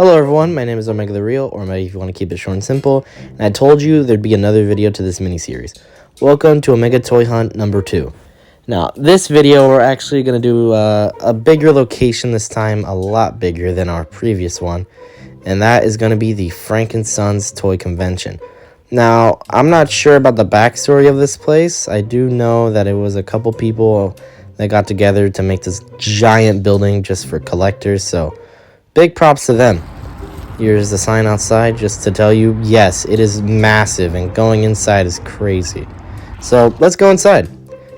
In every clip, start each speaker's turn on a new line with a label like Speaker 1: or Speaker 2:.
Speaker 1: Hello everyone, my name is Omega the Real, or Omega if you want to keep it short and simple, and I told you there'd be another video to this mini-series. Welcome to Omega Toy Hunt number 2. Now, this video we're actually going to do a bigger location this time, a lot bigger than our previous one, and that is going to be the Frank & Sons Toy Convention. Now, I'm not sure about the backstory of this place. I do know that it was a couple people that got together to make this giant building just for collectors, so big props to them. Here's the sign outside just to tell you, yes, it is massive and going inside is crazy. So let's go inside.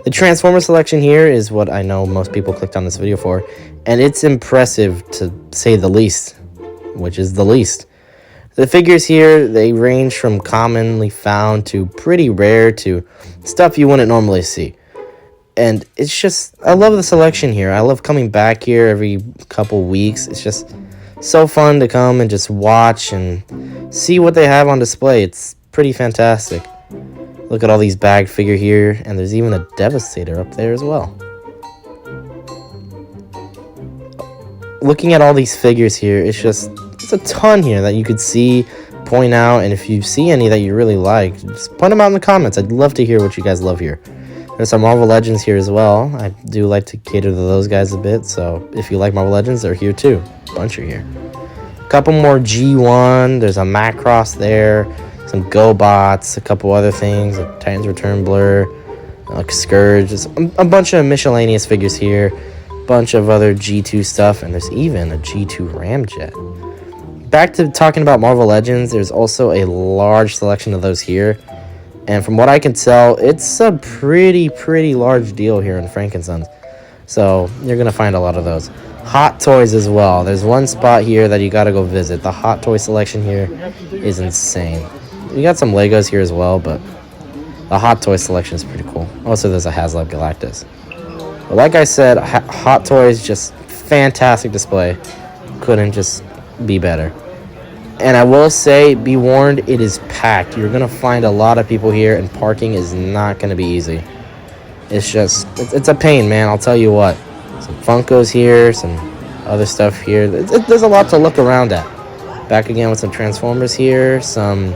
Speaker 1: The Transformer selection here is what I know most people clicked on this video for, and it's impressive to say the least, which is the least. The figures here, they range from commonly found to pretty rare to stuff you wouldn't normally see. And it's just, I love the selection here. I love coming back here every couple weeks. It's just so fun to come and just watch and see what they have on display. It's pretty fantastic. Look at all these bagged figure here, and there's even a Devastator up there as well. Looking at all these figures here, it's a ton here that you could see, point out, and if you see any that you really like, just point them out in the comments. I'd love to hear what you guys love here. There's some Marvel Legends here as well. I do like to cater to those guys a bit, so if you like Marvel Legends, they're here too. A bunch are here. A couple more G1. There's a Macross there. Some GoBots. A couple other things. A Titans Return Blur. Like Scourge. Just a bunch of miscellaneous figures here. Bunch of other G2 stuff. And there's even a G2 Ramjet. Back to talking about Marvel Legends. There's also a large selection of those here. And from what I can tell, it's a pretty large deal here in Frank & Sons. So you're going to find a lot of those. Hot Toys as well. There's one spot here that you got to go visit. The Hot Toy selection here is insane. We got some Legos here as well, but the Hot Toy selection is pretty cool. Also, there's a HasLab Galactus. But like I said, Hot Toys, just fantastic display. Couldn't just be better. And I will say, be warned, it is packed. You're going to find a lot of people here, and parking is not going to be easy. It's a pain, man, I'll tell you what. Some Funkos here, some other stuff here. There's a lot to look around at. Back again with some Transformers here, some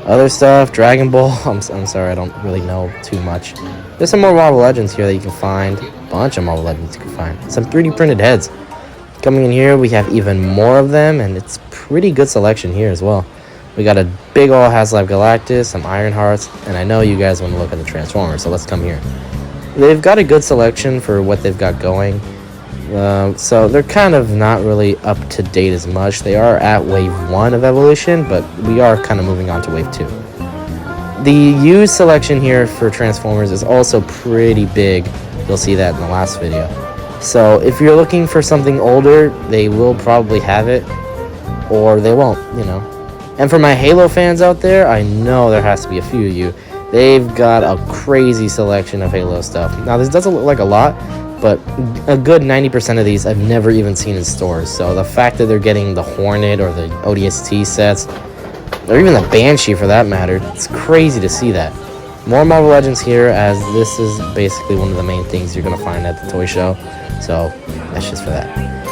Speaker 1: other stuff, Dragon Ball. I'm sorry, I don't really know too much. There's some more Marvel Legends here that you can find. A bunch of Marvel Legends you can find. Some 3D printed heads. Coming in here, we have even more of them, and it's pretty good selection here as well. We got a big ol' HasLab Galactus, some Ironhearts, and I know you guys want to look at the Transformers, so let's come here. They've got a good selection for what they've got going, so they're kind of not really up to date as much. They are at Wave 1 of Evolution, but we are kind of moving on to Wave 2. The used selection here for Transformers is also pretty big. You'll see that in the last video. So if you're looking for something older, they will probably have it, or they won't, you know. And for my Halo fans out there, I know there has to be a few of you. They've got a crazy selection of Halo stuff. Now, this doesn't look like a lot, but a good 90% of these I've never even seen in stores. So the fact that they're getting the Hornet or the ODST sets, or even the Banshee for that matter, it's crazy to see that. More Marvel Legends here, as this is basically one of the main things you're going to find at the toy show. So that's just for that.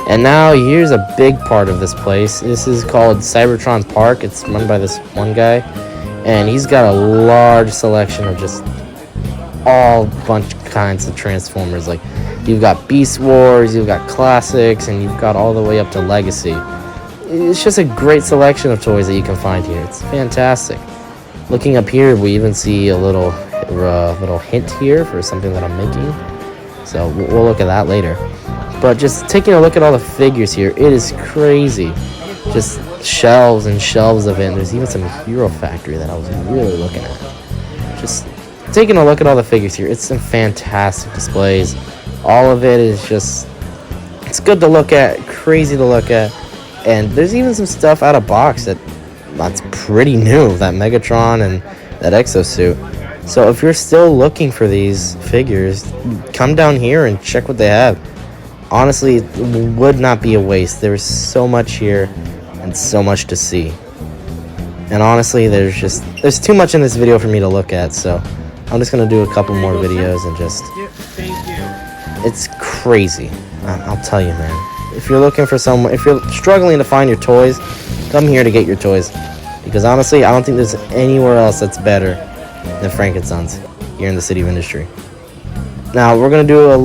Speaker 1: And now here's a big part of this place. This is called Cybertron Park. It's run by this one guy, and he's got a large selection of just all kinds of Transformers. Like, you've got Beast Wars, you've got classics, and you've got all the way up to Legacy. It's just a great selection of toys that you can find here. It's fantastic. Looking up here, we even see a little hint here for something that I'm making. So we'll look at that later. But just taking a look at all the figures here, it is crazy. Just shelves and shelves of it. And there's even some Hero Factory that I was really looking at. Just taking a look at all the figures here, it's some fantastic displays. All of it is just, it's good to look at, crazy to look at. And there's even some stuff out of box that's pretty new. That Megatron and that Exosuit. So if you're still looking for these figures, come down here and check what they have. Honestly, it would not be a waste. There's so much here and so much to see. And honestly, there's too much in this video for me to look at, so I'm just going to do a couple more videos and just... It's crazy. I'll tell you, man. If you're looking for someone, if you're struggling to find your toys, come here to get your toys. Because honestly, I don't think there's anywhere else that's better than Frank & Sons here in the City of Industry. Now, we're going to do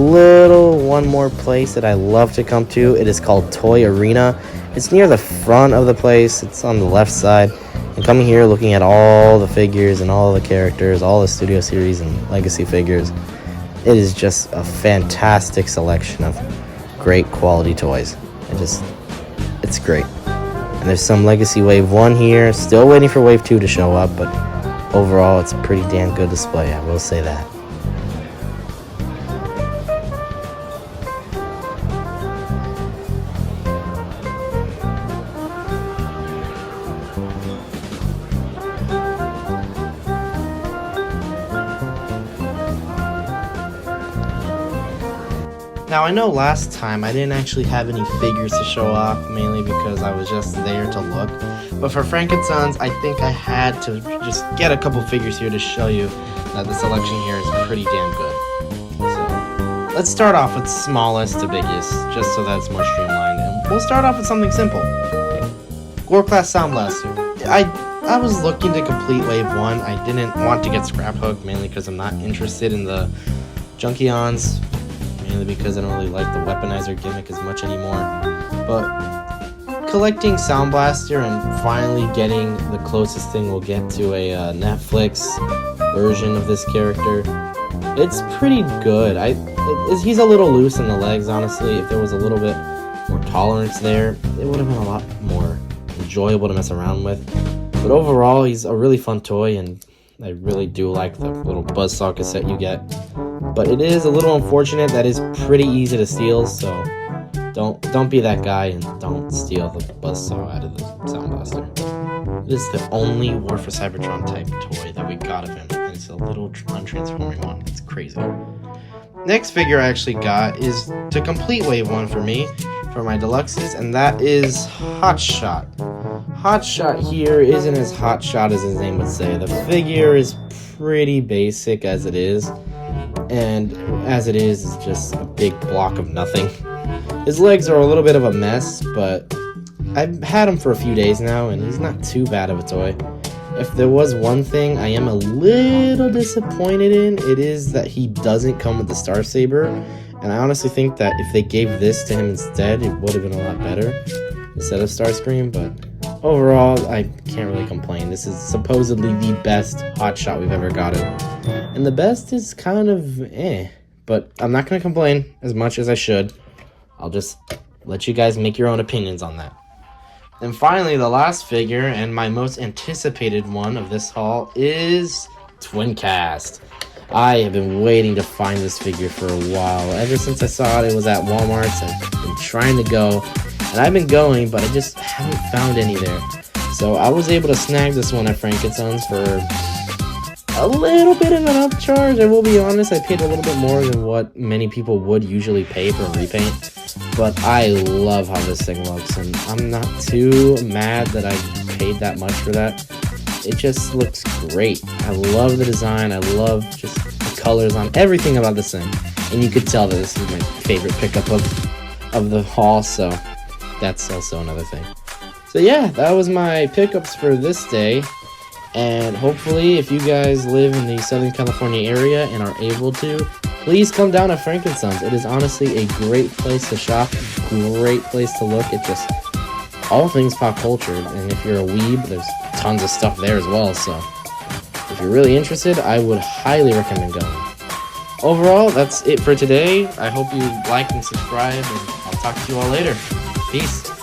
Speaker 1: one more place that I love to come to. It is called Toy Arena. It's near the front of the place. It's on the left side. And coming here, looking at all the figures and all the characters, all the Studio Series and Legacy figures, it is just a fantastic selection of great quality toys. It's great. And there's some Legacy Wave 1 here. Still waiting for Wave 2 to show up, but overall, it's a pretty damn good display, I will say that. Now, I know last time I didn't actually have any figures to show off, mainly because I was just there to look. But for Frank & Sons, I think I had to just get a couple figures here to show you that the selection here is pretty damn good. So, let's start off with smallest to biggest, just so that it's more streamlined. And we'll start off with something simple. Gore Class Sound Blaster. I was looking to complete Wave 1. I didn't want to get Scrap Hook, mainly because I'm not interested in the Junkions. Mainly because I don't really like the weaponizer gimmick as much anymore. But collecting Sound Blaster and finally getting the closest thing we'll get to a Netflix version of this character, it's pretty good. He's a little loose in the legs, honestly. If there was a little bit more tolerance there, it would have been a lot more enjoyable to mess around with. But overall, he's a really fun toy, and I really do like the little buzzsaw cassette you get. But it is a little unfortunate that is pretty easy to steal, so don't be that guy and don't steal the buzzsaw out of the Sound Blaster. It is the only War for Cybertron type toy that we got of him, and it's a little untransforming one. It's crazy. Next figure I actually got is to complete Wave 1 for me, for my deluxes, and that is Hotshot. Hotshot here isn't as hotshot as his name would say. The figure is pretty basic as it is. And as it is, it's just a big block of nothing. His legs are a little bit of a mess, but I've had him for a few days now, and he's not too bad of a toy. If there was one thing I am a little disappointed in, it is that he doesn't come with the Star Saber. And I honestly think that if they gave this to him instead, it would have been a lot better instead of Starscream. But overall, I can't really complain. This is supposedly the best Hotshot we've ever gotten. And the best is kind of but I'm not going to complain as much as I should. I'll just let you guys make your own opinions on that. And finally, the last figure, and my most anticipated one of this haul, is Twincast. I have been waiting to find this figure for a while. Ever since I saw it was at Walmart's, I've been trying to go. And I've been going, but I just haven't found any there. So I was able to snag this one at Frank & Sons for a little bit of an upcharge. I will be honest, I paid a little bit more than what many people would usually pay for a repaint. But I love how this thing looks, and I'm not too mad that I paid that much for that. It just looks great. I love the design. I love just the colors on everything about this thing. And you could tell that this is my favorite pickup of the haul, so that's also another thing. So yeah, that was my pickups for this day. And hopefully, if you guys live in the Southern California area and are able to, please come down to Frank & Sons. It is honestly a great place to shop, great place to look at just all things pop culture. And if you're a weeb, there's tons of stuff there as well. So if you're really interested, I would highly recommend going. Overall, that's it for today. I hope you like and subscribe, and I'll talk to you all later. Peace.